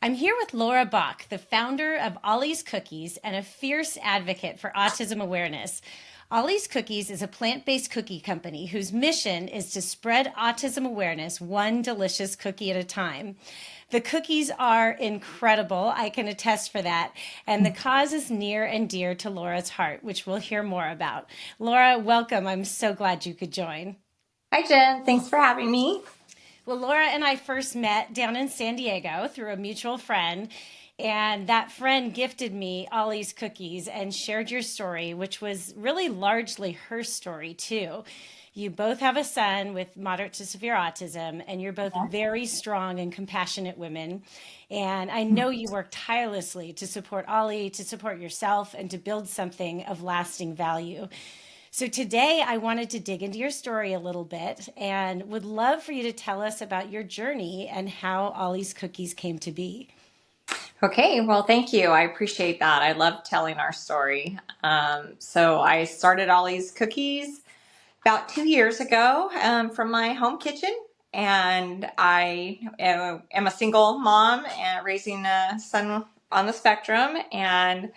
I'm here with Laura Bache, the founder of Ollie's Cookies and a fierce advocate for autism awareness. Ollie's Cookies is a plant based cookie company whose mission is to spread autism awareness one delicious cookie at a time. The cookies are incredible. I can attest for that. And the cause is near and dear to Laura's heart, which we'll hear more about. Laura, welcome. I'm so glad you could join. Hi, Jen. Thanks for having me. Well, Laura and I first met down in San Diego through a mutual friend. And that friend gifted me Ollie's cookies and shared your story, which was really largely her story, too. You both have a son with moderate to severe autism, and you're both very strong and compassionate women. And I know you work tirelessly to support Ollie, to support yourself, and to build something of lasting value. So today I wanted to dig into your story a little bit and would love for you to tell us about your journey and how Ollie's Cookies came to be. Okay, well, thank you. I appreciate that. I love telling our story. So I started Ollie's Cookies about 2 years ago from my home kitchen. And I am a single mom and raising a son on the spectrum. And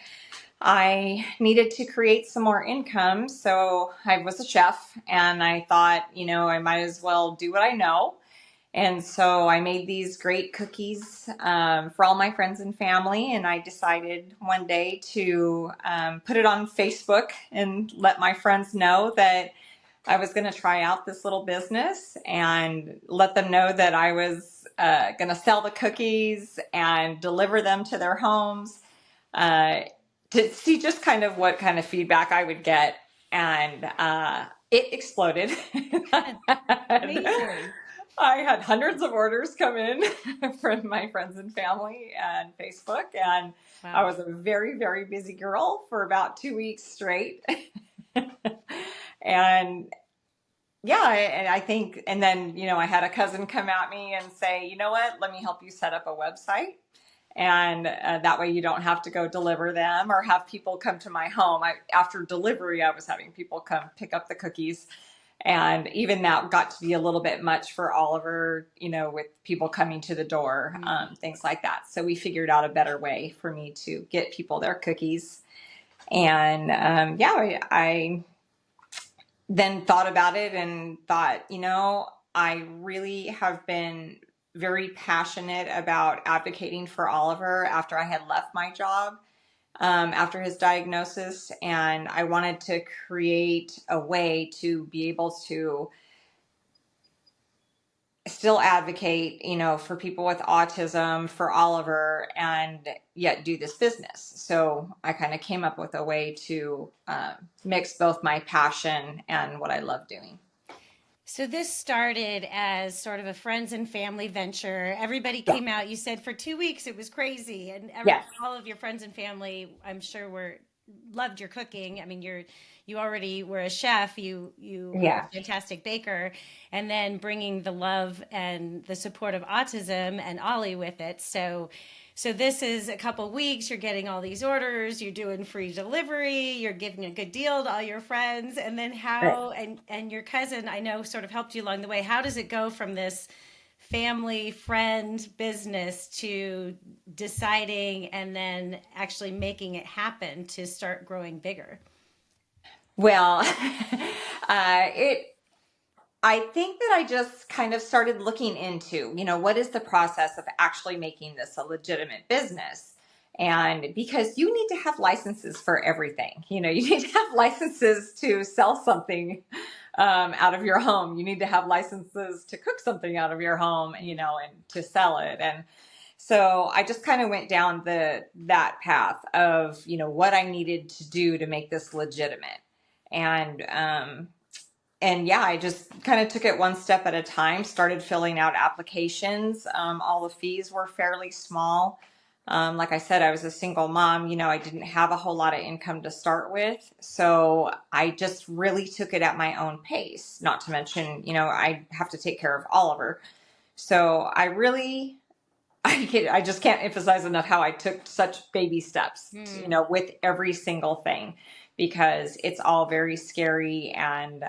I needed to create some more income. So I was a chef and I thought, I might as well do what I know. And so I made these great cookies for all my friends and family. And I decided one day to put it on Facebook and let my friends know that I was going to try out this little business and let them know that I was going to sell the cookies and deliver them to their homes uh, to see just kind of what kind of feedback I would get. And it exploded. Amazing. I had hundreds of orders come in from my friends and family and Facebook, and I Wow. was a very, very busy girl for about 2 weeks straight. And yeah, and I think, and then, I had a cousin come at me and say, you know what, let me help you set up a website. And that way you don't have to go deliver them or have people come to my home. After delivery, I was having people come pick up the cookies. And even that got to be a little bit much for Oliver, with people coming to the door, things like that. So we figured out a better way for me to get people their cookies. And I then thought about it and thought, I really have been very passionate about advocating for Oliver after I had left my job after his diagnosis. And I wanted to create a way to be able to still advocate, for people with autism, for Oliver, and yet do this business. So I kind of came up with a way to mix both my passion and what I love doing. So this started as sort of a friends and family venture. Everybody Yeah. came out. You said for 2 weeks it was crazy, and Yes. all of your friends and family, I'm sure, were loved your cooking. I mean, you already were a chef. You are Yeah. a fantastic baker, and then bringing the love and the support of autism and Ollie with it. So this is a couple weeks. You're getting all these orders. You're doing free delivery. You're giving a good deal to all your friends, and then Right. how and your cousin I know sort of helped you along the way. How does it go from this family friend business to deciding and then actually making it happen to start growing bigger? Well, it. I think that I just kind of started looking into, what is the process of actually making this a legitimate business? And because you need to have licenses for everything, you need to have licenses to sell something out of your home. You need to have licenses to cook something out of your home, and to sell it. And so I just kind of went down that path of, what I needed to do to make this legitimate. And yeah, I just kind of took it one step at a time, started filling out applications. All the fees were fairly small. Like I said, I was a single mom. I didn't have a whole lot of income to start with. So I just really took it at my own pace, not to mention, I have to take care of Oliver. So I just can't emphasize enough how I took such baby steps, with every single thing, because it's all very scary. And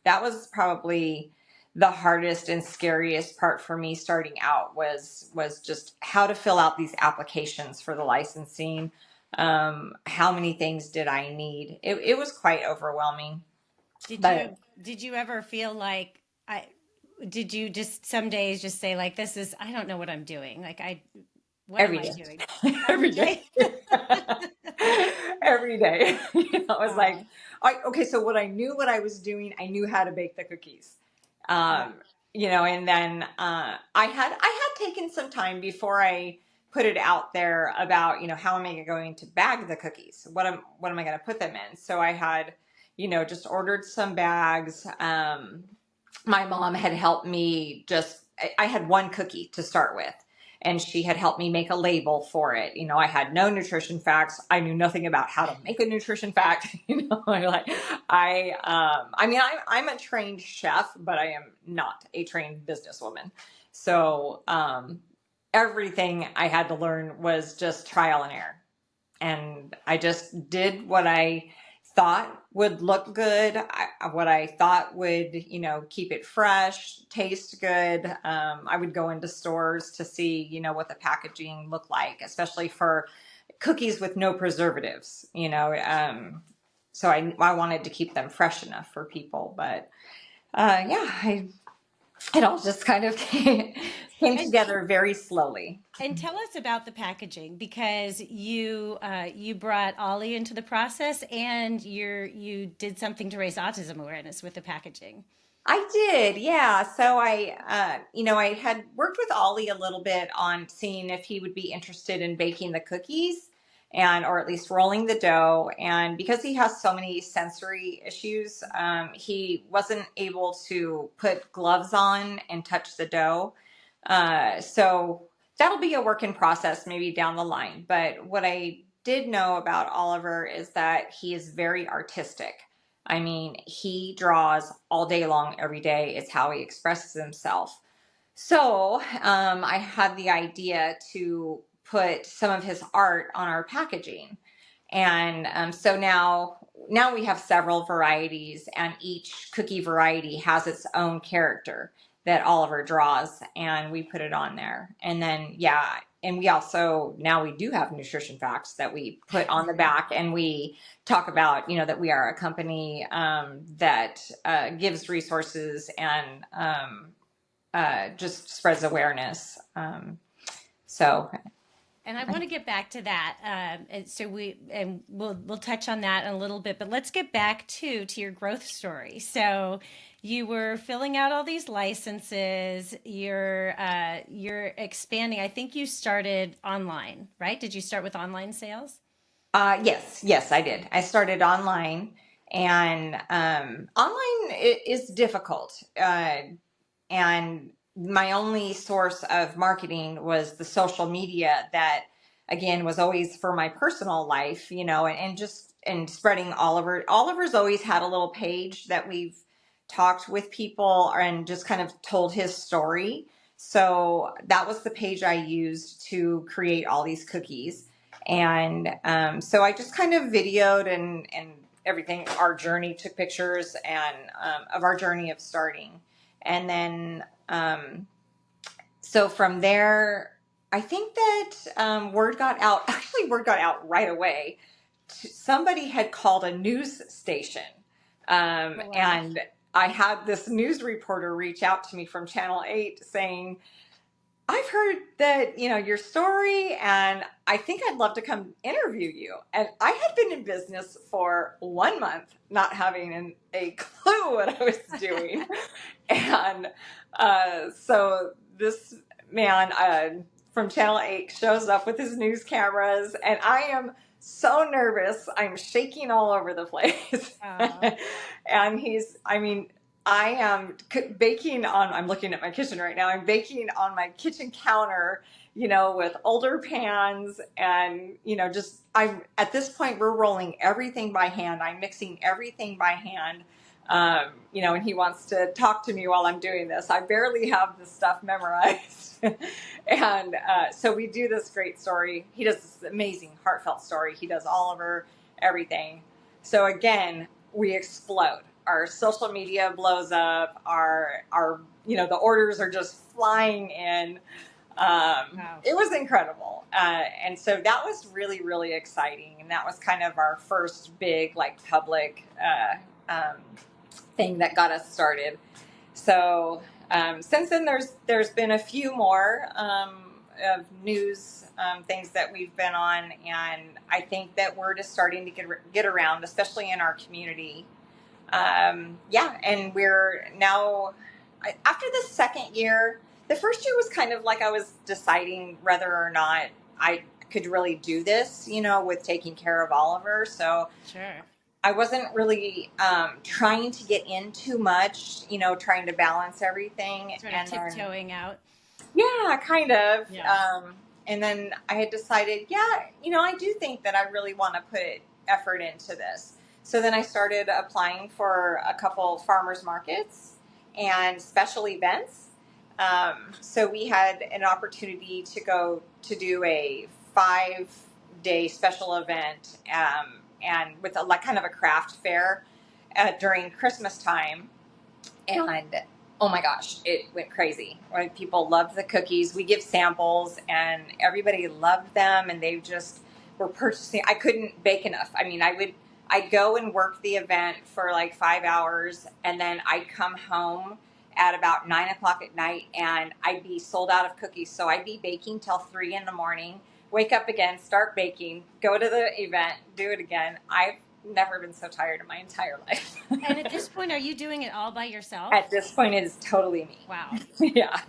that was probably the hardest and scariest part for me starting out was just how to fill out these applications for the licensing. How many things did I need? It was quite overwhelming, Did but you ever feel like I did you just some days just say like this is I don't know what I'm doing. Like I what am every I day, doing? every Every day, day. every day. It was like, Oh, okay, so what I was doing, I knew how to bake the cookies. yeah. Um, and then I had taken some time before I put it out there about, how am I going to bag the cookies? What am I going to put them in? So I had, just ordered some bags. My mom had helped me I had one cookie to start with, and she had helped me make a label for it. I had no nutrition facts. I knew nothing about how to make a nutrition fact. I'm a trained chef, but I am not a trained businesswoman. So, everything I had to learn was just trial and error. And I just did what I thought would look good, what I thought would, keep it fresh, taste good. I would go into stores to see, what the packaging looked like, especially for cookies with no preservatives. So I wanted to keep them fresh enough for people. But it all just kind of came And together very slowly. tell us about the packaging because you brought Ollie into the process and you did something to raise autism awareness with the packaging. I did, yeah. So I had worked with Ollie a little bit on seeing if he would be interested in baking the cookies or at least rolling the dough. And because he has so many sensory issues, he wasn't able to put gloves on and touch the dough. So that'll be a work in process maybe down the line. But what I did know about Oliver is that he is very artistic. I mean, he draws all day long, every day. It's how he expresses himself. So I had the idea to put some of his art on our packaging. And so now we have several varieties, and each cookie variety has its own character that Oliver draws, and we put it on there. And then, yeah, and we also now we do have nutrition facts that we put on the back, and we talk about, that we are a company that gives resources and just spreads awareness. So And I want to get back to that. And so we'll touch on that in a little bit, but let's get back to your growth story. So you were filling out all these licenses. You're expanding. I think you started online, right? Did you start with online sales? yes, I did. I started online, and online is difficult. And my only source of marketing was the social media that, again, was always for my personal life, and just and spreading Oliver. Oliver's always had a little page that we've talked with people and just kind of told his story. So that was the page I used to create all these cookies. And so I just kind of videoed and everything, our journey, took pictures and of our journey of starting. And then, so from there, I think that word got out. Actually, word got out right away. Somebody had called a news station, Oh, wow. and I had this news reporter reach out to me from Channel 8 saying, I've heard that, your story, and I think I'd love to come interview you. And I had been in business for 1 month, not having a clue what I was doing. And so this man from Channel 8 shows up with his news cameras, and I am so nervous. I'm shaking all over the place. Uh, And I am baking I'm looking at my kitchen right now. I'm baking on my kitchen counter, with older pans and, at this point, we're rolling everything by hand. I'm mixing everything by hand. And he wants to talk to me while I'm doing this. I barely have the stuff memorized. And so we do this great story. He does this amazing, heartfelt story. He does Oliver, everything. So again, we explode. Our social media blows up. Our the orders are just flying in. Wow. It was incredible. And so that was really, really exciting. And that was kind of our first big, like, public thing that got us started. So since then, there's been a few more of news things that we've been on, and I think that we're just starting to get around, especially in our community. Yeah, and we're now after the second year. The first year was kind of like I was deciding whether or not I could really do this, with taking care of Oliver. So Sure. I wasn't really trying to get in too much, trying to balance everything. Sort of And then, tiptoeing out. yeah, kind of. Yeah. And then I had decided, yeah, I do think that I really want to put effort into this. So then I started applying for a couple farmers markets and special events. So we had an opportunity to go to do a 5-day special event, and with like kind of a craft fair during Christmas time. And oh my gosh, it went crazy. Right? People loved the cookies. We give samples, and everybody loved them, and they just were purchasing. I couldn't bake enough. I mean, I'd go and work the event for like 5 hours, and then I'd come home at about 9 o'clock at night, and I'd be sold out of cookies. So I'd be baking till 3 in the morning. Wake up again, start baking, go to the event, do it again. I've never been so tired in my entire life. And at this point, are you doing it all by yourself? At this point, it is totally Wow. me. Yeah.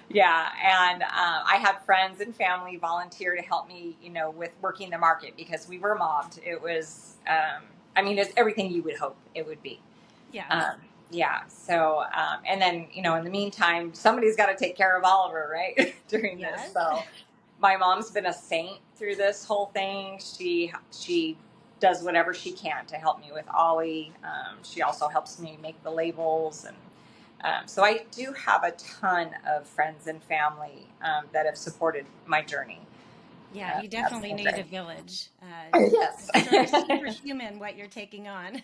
Yeah. And I had friends and family volunteer to help me, with working the market because we were mobbed. It was, it's everything you would hope it would be. Yeah. Yeah. So, and then, in the meantime, somebody's got to take care of Oliver, right? During Yes. this. So my mom's been a saint through this whole thing. She does whatever she can to help me with Ollie. She also helps me make the labels. And so I do have a ton of friends and family that have supported my journey. Yeah, you definitely need a village. Yes. It's sort of superhuman what you're taking on.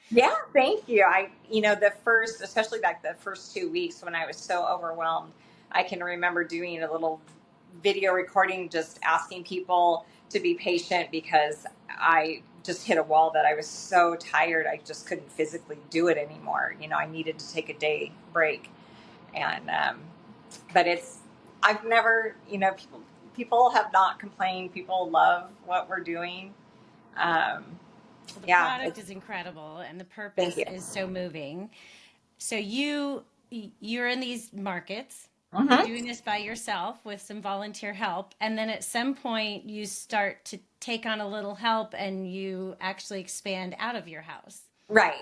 Yeah, thank you. Especially like the first 2 weeks when I was so overwhelmed, I can remember doing a little video recording, just asking people to be patient because I just hit a wall that I was so tired. I just couldn't physically do it anymore. I needed to take a day break. And, but I've never, people have not complained. People love what we're doing. Well, the Yeah, product is incredible and the thank purpose you. is so moving. So you're in these markets. You're Mm-hmm. doing this by yourself with some volunteer help, and then at some point you start to take on a little help and you actually expand out of your house. Right.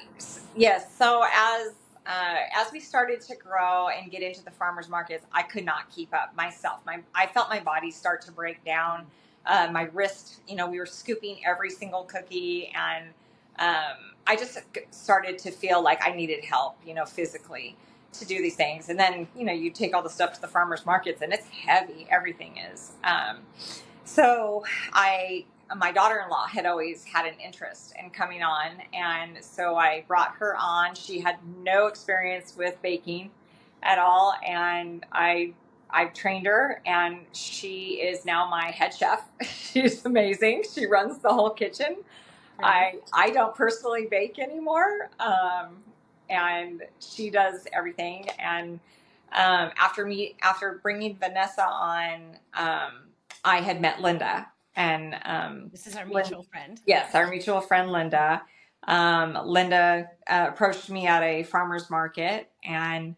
Yes. So as we started to grow and get into the farmers markets, I could not keep up myself. I felt my body start to break down. My wrist, we were scooping every single cookie, and I just started to feel like I needed help, physically to do these things. And then, you take all the stuff to the farmers markets, and it's heavy. Everything is. So my daughter-in-law had always had an interest in coming on, and so I brought her on. She had no experience with baking at all, and I've trained her, and she is now my head chef. She's amazing. She runs the whole kitchen. Great. I don't personally bake anymore, and she does everything. And after bringing Vanessa on, I had met Linda, and This is our mutual friend. yes, our mutual friend Linda. Linda approached me at a farmer's market and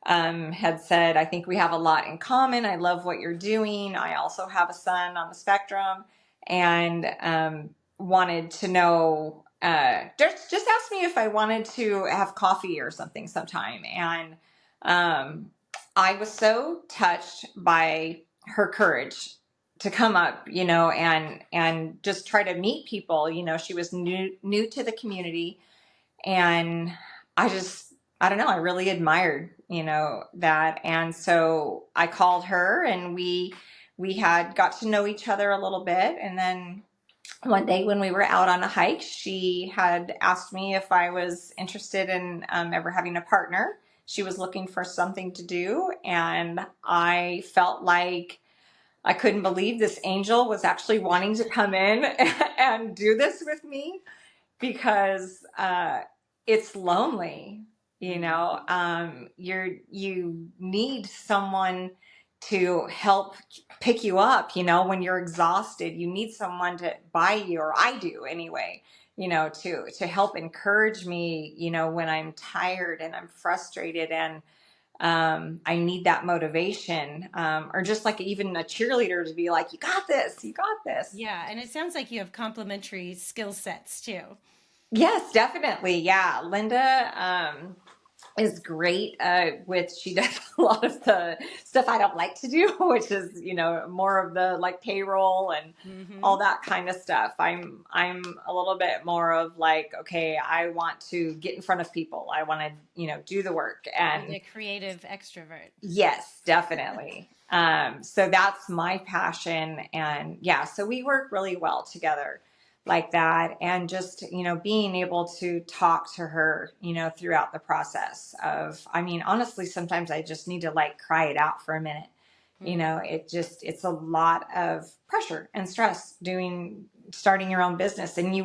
had said, I think we have a lot in common. I love what you're doing. I also have a son on the spectrum, and wanted to know, just asked me if I wanted to have coffee or something sometime. And I was so touched by her courage to come up, and just try to meet people. She was new to the community, and I don't know, I really admired, that. And so I called her, and we had got to know each other a little bit. And then one day when we were out on a hike, she had asked me if I was interested in ever having a partner She was looking for something to do, and I felt like I couldn't believe this angel was actually wanting to come in and do this with me, because it's lonely. You need someone to help pick you up. When you're exhausted, you need someone to buy you, or I do anyway. To help encourage me. When I'm tired and I'm frustrated, and I need that motivation, or just like even a cheerleader to be like, "You got this, you got this." Yeah, and it sounds like you have complementary skill sets too. Yes, definitely. Yeah. Linda is great she does a lot of the stuff I don't like to do, which is, more of the like payroll and all Hmm. that kind of stuff. I'm a little bit more of like, okay, I want to get in front of people. I want to, do the work. You're And the creative extrovert. yes, definitely. So that's my passion. And yeah, so we work really well together like that. And just, being able to talk to her, throughout the process honestly, sometimes I just need to like cry it out for a minute. Mm. It's a lot of pressure and stress starting your own business. And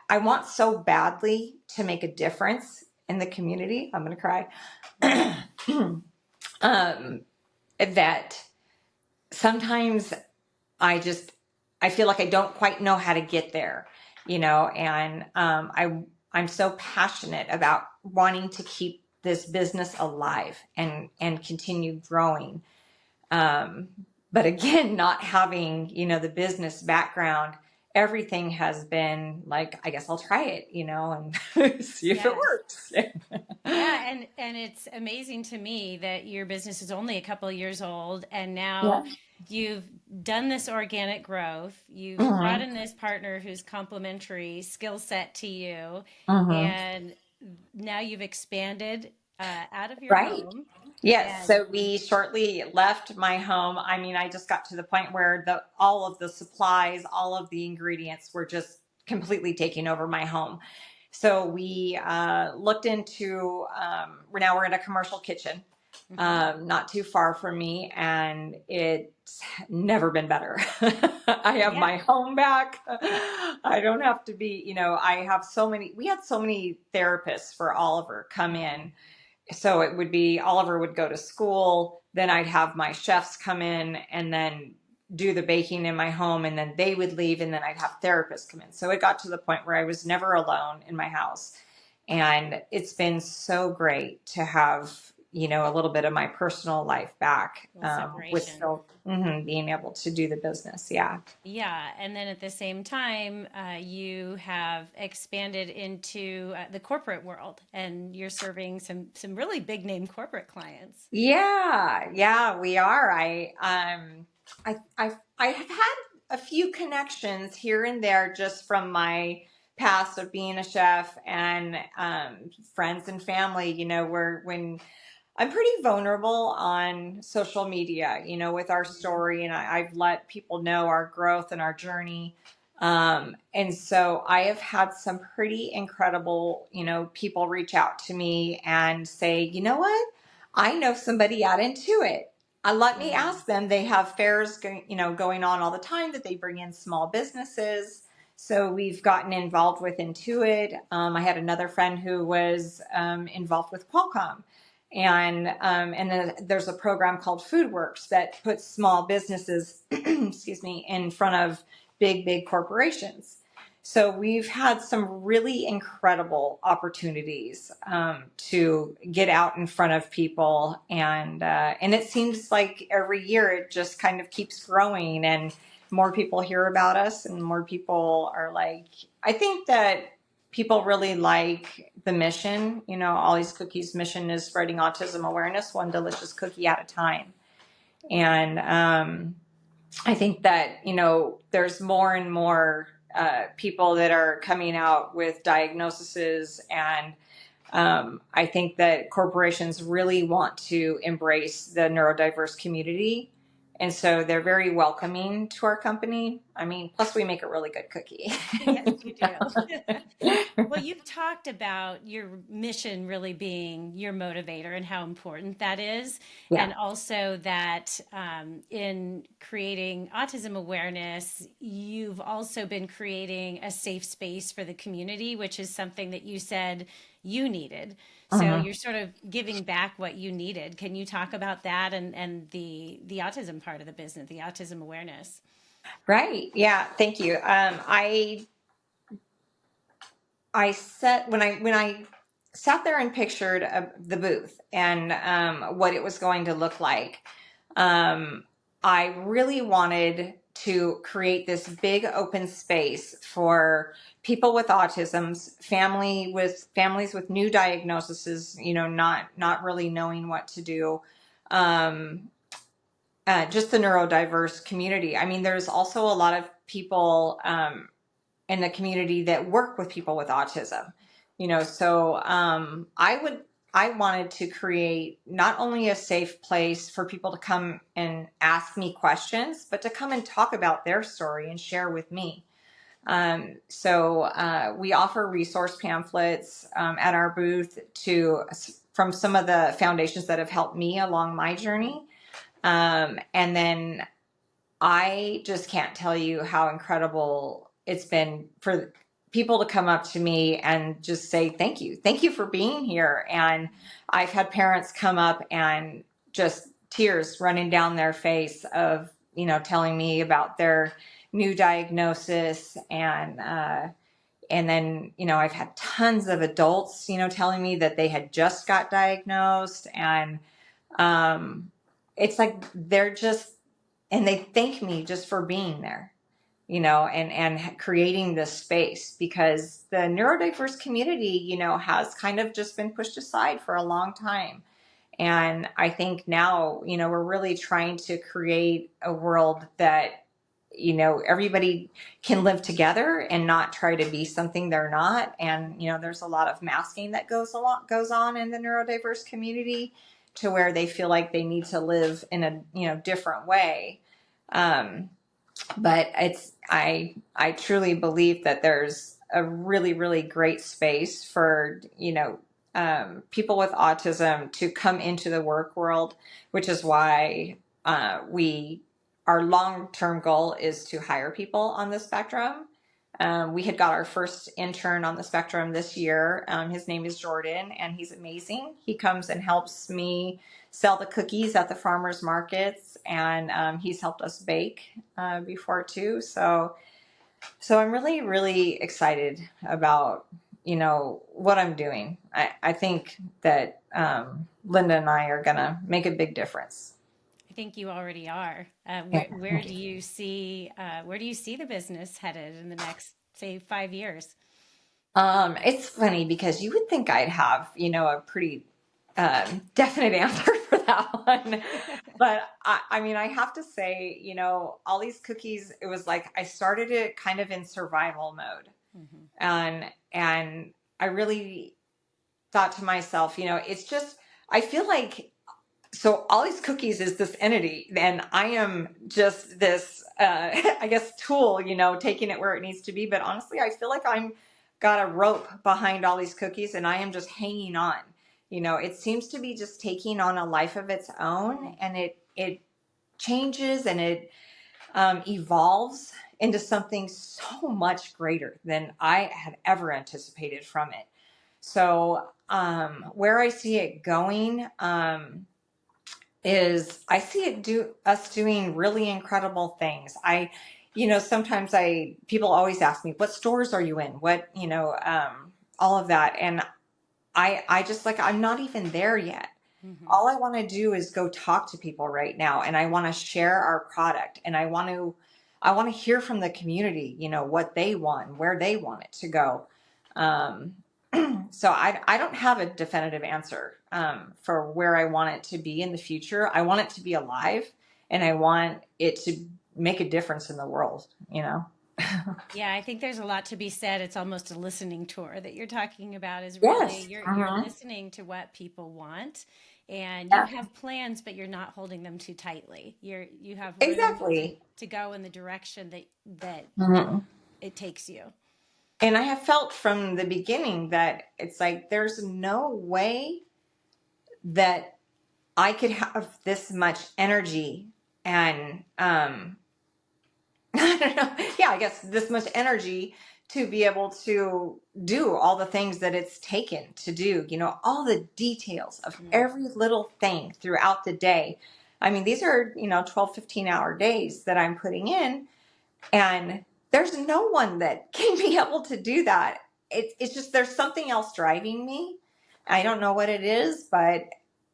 I want so badly to make a difference in the community. I'm going to cry. Mm. um, that sometimes I just I feel like I don't quite know how to get there, and I'm so passionate about wanting to keep this business alive and continue growing. Um, but again, not having, the business background, everything has been like, I guess I'll try it, and see if it Yes. works. Yeah, and it's amazing to me that your business is only a couple of years old, and Yeah. now you've done this organic growth. You've brought Hmm. in this partner who's complementary skill set to you, Hmm. and now you've expanded out of your Right. home. Yes, And so we shortly left my home. I just got to the point where the all of the supplies, all of the ingredients were just completely taking over my home. So we looked into. We're in a commercial kitchen, mhm, not too far from me, and it's never been better. I have yeah, my home back. I don't have to be. I have so many. We had so many therapists for Oliver come in, so it would be Oliver would go to school, then I'd have my chefs come in and then do the baking in my home, and then they would leave, and then I'd have therapists come in. So it got to the point where I was never alone in my house. And it's been so great to have, a little bit of my personal life back, little with separation. still being able to do the business. Yeah. Yeah, and then at the same time, you have expanded into the corporate world, and you're serving some really big name corporate clients. Yeah, yeah, we are. I have had a few connections here and there just from my past of being a chef, and friends and family. Where when I'm pretty vulnerable on social media, with our Mhm. story, and I've let people know our growth and our journey. And so I have had some pretty incredible, people reach out to me and say, you know what? I know somebody out into it. Let me Mm. ask them. They have fairs going on all the time that they bring in small businesses. So we've gotten involved with Intuit. I had another friend who was involved with Qualcomm, and then there's a program called FoodWorks that puts small businesses, excuse me, in front of big corporations. So we've had some really incredible opportunities to get out in front of people, and it seems like every year it just kind of keeps growing, and more people hear about us, and more people are like, I think that people really like the mission. Ollie's Cookies mission is spreading autism awareness, one delicious cookie at a time. And I think that, there's more and more people that are coming out with diagnoses. And I think that corporations really want to embrace the neurodiverse community. And so they're very welcoming to our company. I mean, plus we make a really good cookie. Yes, you do. Well, you've talked about your mission really being your motivator and how important that is. Yeah. And also that in creating autism awareness, you've also been creating a safe space for the community, which is something that you said you needed. So Mhm. you're sort of giving back what you needed. Can you talk about that and the autism part of the business, the autism awareness? Right. Yeah. Thank you. I set when I sat there and pictured the booth and what it was going to look like. Um, I really wanted to create this big open space for people with autism's families with new diagnoses, not really knowing what to do. Um, just the neurodiverse community. I mean, there's also a lot of people in the community that work with people with autism. So I wanted to create not only a safe place for people to come and ask me questions, but to come and talk about their story and share with me. So we offer resource pamphlets at our booth from some of the foundations that have helped me along my journey. And then I just can't tell you how incredible it's been for people to come up to me and just say, thank you. Thank you for being here. And I've had parents come up and just tears running down their face of, telling me about their new diagnosis. And then, I've had tons of adults, telling me that they had just got diagnosed. And um, it's like and they thank me just for being there, and creating this space, because the neurodiverse community, has kind of just been pushed aside for a long time. And I think now, we're really trying to create a world that, everybody can live together and not try to be something they're not. And, there's a lot of masking that goes on in the neurodiverse community, to where they feel like they need to live in a, different way. Um, but I truly believe that there's a really, really great space for, people with autism to come into the work world, which is why our long-term goal is to hire people on the spectrum. We had got our first intern on the spectrum this year. His name is Jordan, and he's amazing. He comes and helps me sell the cookies at the farmers markets, and he's helped us bake before too. So I'm really, really excited about what I'm doing. I think that Linda and I are gonna make a big difference. I think you already are. Yeah. Where do you see the business headed in the next, say, 5 years? It's funny because you would think I'd have, a pretty definite answer for that one. But I mean, I have to say, all these cookies, it was like I started it kind of in survival mode. Hmm. And I really thought to myself, it's just, I feel like, so all these cookies is this entity, and I am just this I guess tool, taking it where it needs to be. But honestly, I feel like I'm got a rope behind all these cookies, and I am just hanging on. It seems to be just taking on a life of its own, and it changes, and it evolves into something so much greater than I had ever anticipated from it. So where I see it going, is I see it do us doing really incredible things. Sometimes people always ask me, what stores are you in? What, all of that. And I just like, I'm not even there yet. Hmm. All I want to do is go talk to people right now. And I want to share our product, and I want to hear from the community, what they want, where they want it to go. Um, so I don't have a definitive answer for where I want it to be in the future. I want it to be alive, and I want it to make a difference in the world. Yeah, I think there's a lot to be said. It's almost a listening tour that you're talking about is really Yes. you're listening to what people want and you Yeah, have plans, but you're not holding them too tightly. You have room exactly. to go in the direction that Mhm. it takes you. And I have felt from the beginning that it's like there's no way that I could have this much energy and I don't know. Yeah, I guess this much energy to be able to do all the things that it's taken to do, all the details of Mm. every little thing throughout the day. I mean, these are, 12, 15-hour days that I'm putting in, and there's no one that can be able to do that. It's just there's something else driving me. I don't know what it is, but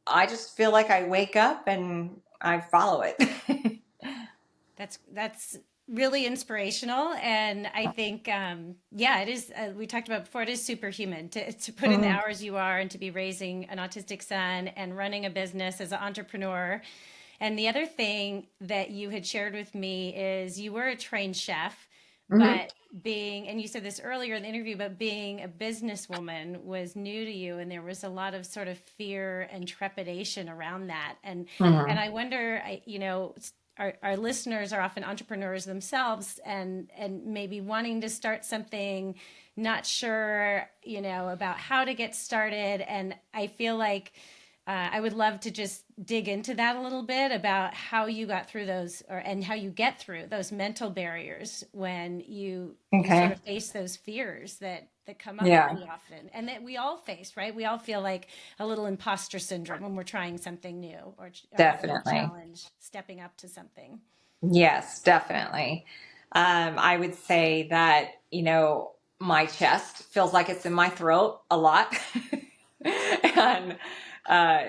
I just feel like I wake up and I follow it. That's really inspirational, and I think yeah, it is. We talked about before. It is superhuman to put in the Mhm. hours you are and to be raising an autistic son and running a business as an entrepreneur. And the other thing that you had shared with me is you were a trained chef, Mhm. but being, and you said this earlier in the interview, but being a businesswoman was new to you, and there was a lot of sort of fear and trepidation around that. And Mhm. I wonder, our listeners are often entrepreneurs themselves, and maybe wanting to start something, not sure, about how to get started. And I feel like I would love to just dig into that a little bit about how you got through those, and how you get through those mental barriers when you sort Okay. of face those fears that come up Yeah, pretty often, and that we all face, right? We all feel like a little imposter syndrome when we're trying something new, or having a definitely. challenge stepping up to something. Yes, definitely. I would say that, my chest feels like it's in my throat a lot. And, uh,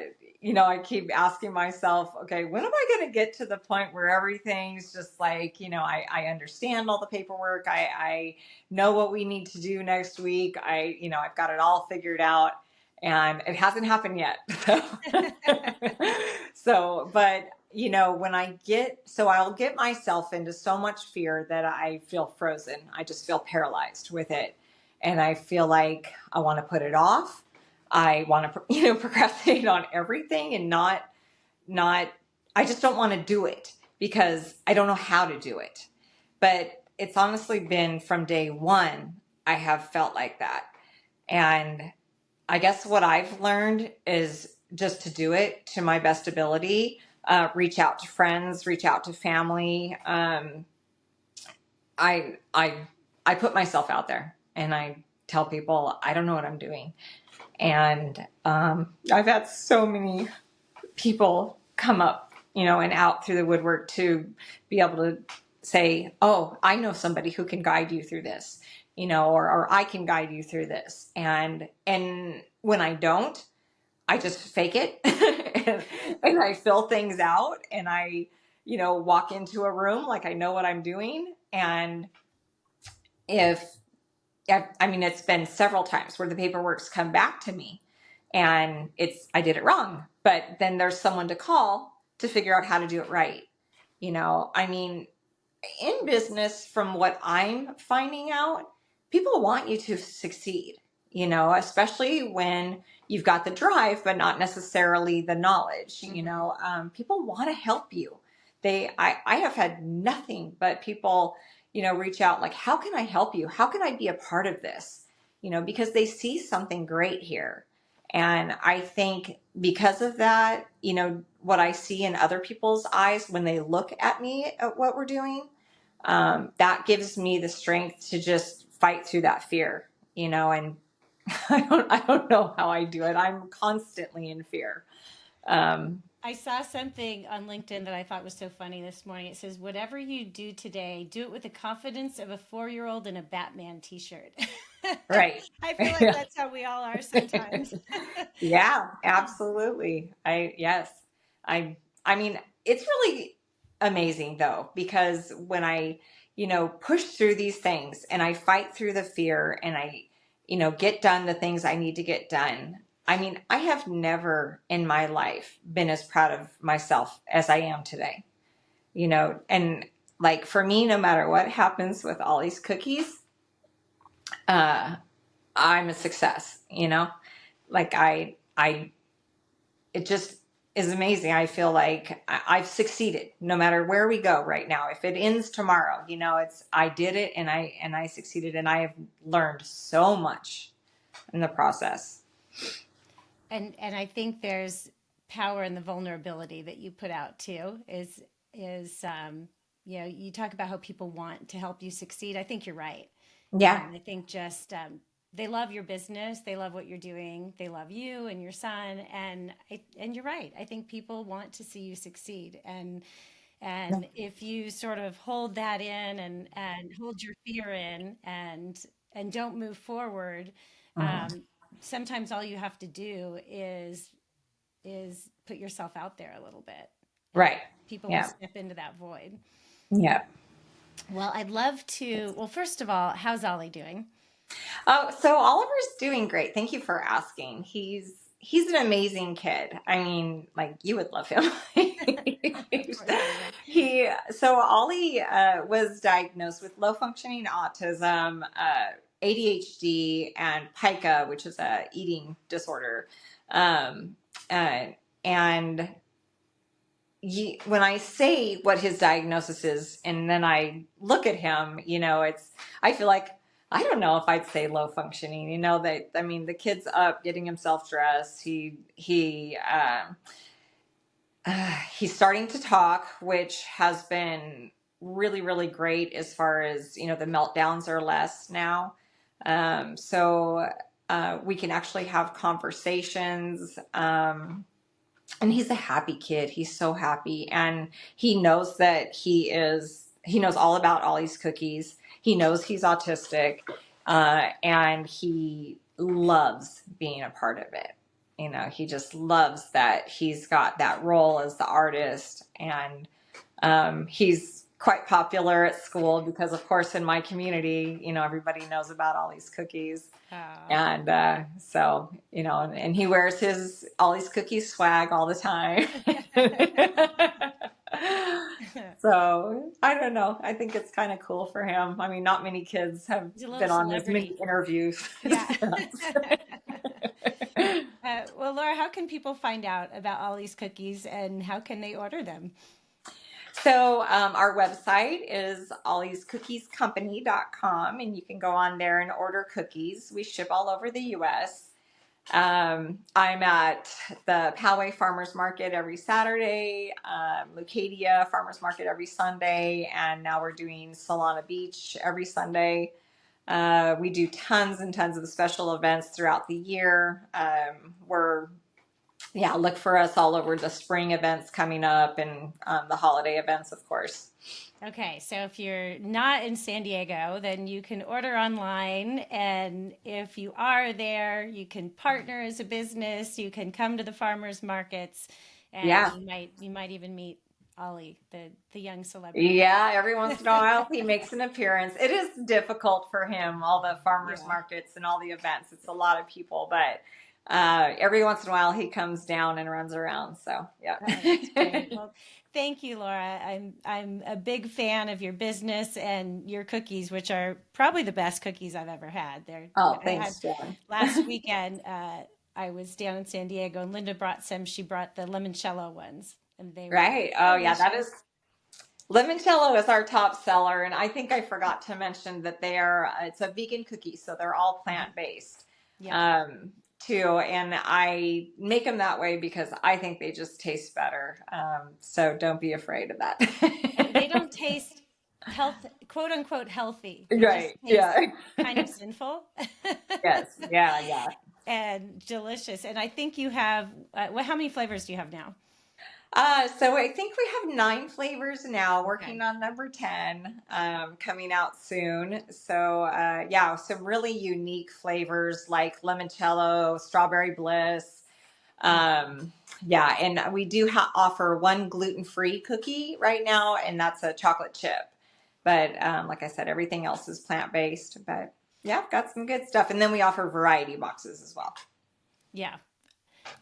I keep asking myself, okay, when am I going to get to the point where everything's just like, I understand all the paperwork. I know what we need to do next week. I've got it all figured out, and it hasn't happened yet. But when I'll get myself into so much fear that I feel frozen. I just feel paralyzed with it. And I feel like I want to put it off. I want to, procrastinate on everything and not, I just don't want to do it because I don't know how to do it. But it's honestly been from day one, I have felt like that. And I guess what I've learned is just to do it to my best ability. Reach out to friends, reach out to family. I I I put myself out there and I tell people I don't know what I'm doing. And I've had so many people come up, and out through the woodwork to be able to say, "Oh, I know somebody who can guide you through this," or "I can guide you through this." And when I don't, I just fake it and I fill things out, and I, walk into a room like I know what I'm doing. And if I mean, it's been several times where the paperwork's come back to me and I did it wrong, but then there's someone to call to figure out how to do it right. I mean, in business, from what I'm finding out, people want you to succeed, especially when you've got the drive, but not necessarily the knowledge. Hmm. People want to help you. I have had nothing but people, reach out like, how can I help you? How can I be a part of this? Because they see something great here. And I think because of that, what I see in other people's eyes when they look at me at what we're doing, that gives me the strength to just fight through that fear, and I don't know how I do it. I'm constantly in fear. Um, I saw something on LinkedIn that I thought was so funny this morning. It says, "Whatever you do today, do it with the confidence of a 4-year-old in a Batman t-shirt." right. I feel like that's how we all are sometimes. Yeah, absolutely. Yes. I, I mean, it's really amazing though, because when I, push through these things and I fight through the fear and I, get done the things I need to get done. I mean, I have never in my life been as proud of myself as I am today, and like for me, no matter what happens with all these cookies, uh, I'm a success, like I it just is amazing. I feel like I've succeeded no matter where we go right now. If it ends tomorrow, it's I did it, and I succeeded, and I have learned so much in the process. And I think there's power in the vulnerability that you put out too. Is you talk about how people want to help you succeed. I think you're right. Yeah. I think just they love your business, they love what you're doing, they love you and your son, and you're right. I think people want to see you succeed, and if you sort of hold that in and hold your fear in and don't move forward, Mhm. um, sometimes all you have to do is put yourself out there a little bit, and Right. people will Yeah. step into that void. Yeah. Well, I'd love to. Well, first of all, how's Ollie doing? Oh, so Oliver's doing great. Thank you for asking. He's an amazing kid. I mean, like you would love him. Of course I would. So Ollie was diagnosed with low functioning autism, ADHD, and pica, which is a eating disorder. Um, uh, and when I say what his diagnosis is, and then I look at him, I feel like I don't know if I'd say low functioning. That I mean, the kid's up, getting himself dressed. He's starting to talk, which has been really, really great as far as the meltdowns are less now. So we can actually have conversations. And he's a happy kid. He's so happy. And he knows that he knows all about Ollie's cookies. He knows he's autistic. And he loves being a part of it. He just loves that he's got that role as the artist. And he's quite popular at school because, of course, in my community, everybody knows about Ollie's cookies. Uh, And and he wears his Ollie's Cookies swag all the time. So I don't know. I think it's kind of cool for him. I mean, not many kids have he's a little been on as many celebrity. interviews as Yeah. him. Well, Laura, how can people find out about all these cookies and how can they order them? So our website is olliescookiescompany.com, and you can go on there and order cookies. We ship all over the U.S. I'm at the Poway Farmers Market every Saturday, Lucadia Farmers Market every Sunday, and now we're doing Solana Beach every Sunday. We do tons and tons of special events throughout the year. Look for us all over the spring events coming up and the holiday events, of course. Okay, so if you're not in San Diego, then you can order online. And if you are there, you can partner as a business. You can come to the farmers markets, and Yeah. you might even meet Ollie, the young celebrity. Yeah, every once in a while he makes an appearance. It is difficult for him, all the farmers Yeah. markets and all the events. It's a lot of people, but every once in a while he comes down and runs around. So, yeah. Oh, that's great. Well, thank you, Laura. I'm a big fan of your business and your cookies, which are probably the best cookies I've ever had. Oh, I had thanks, Jen. last weekend. I was down in San Diego, and Linda brought some. She brought the limoncello ones, and they were Right. Oh, yeah, that delicious. is limoncello is our top seller, and I think I forgot to mention that it's a vegan cookie, so they're all plant-based. Yep. Um, Too, and I make them that way because I think they just taste better. So don't be afraid of They that. don't taste quote unquote healthy. They just Right. taste Yeah. kind of sinful. Yes. Yeah. Yeah. And delicious. And I think you have, how many flavors do you have now? So I think we have 9 flavors now, Okay. working on number 10, coming out soon. So, some really unique flavors like limoncello, strawberry bliss. Mm. Um, and we do offer one gluten-free cookie right now, and that's a chocolate chip. But like I said, everything else is plant-based. But yeah, got some good stuff. And then we offer variety boxes as well. Yeah.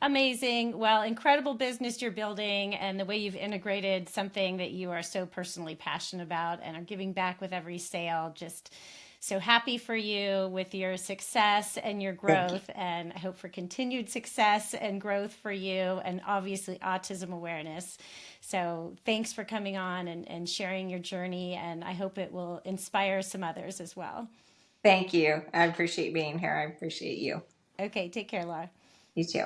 Amazing. Well, incredible business you're building and the way you've integrated something that you are so personally passionate about and are giving back with every sale. Just So happy for you with your success and your Thank you. growth. And I hope for continued success and growth for you, and obviously autism awareness. So thanks for coming on and sharing your journey. And I hope it will inspire some others as well. Thank you. I appreciate being here. I appreciate you. Okay, take care, Laura. You too.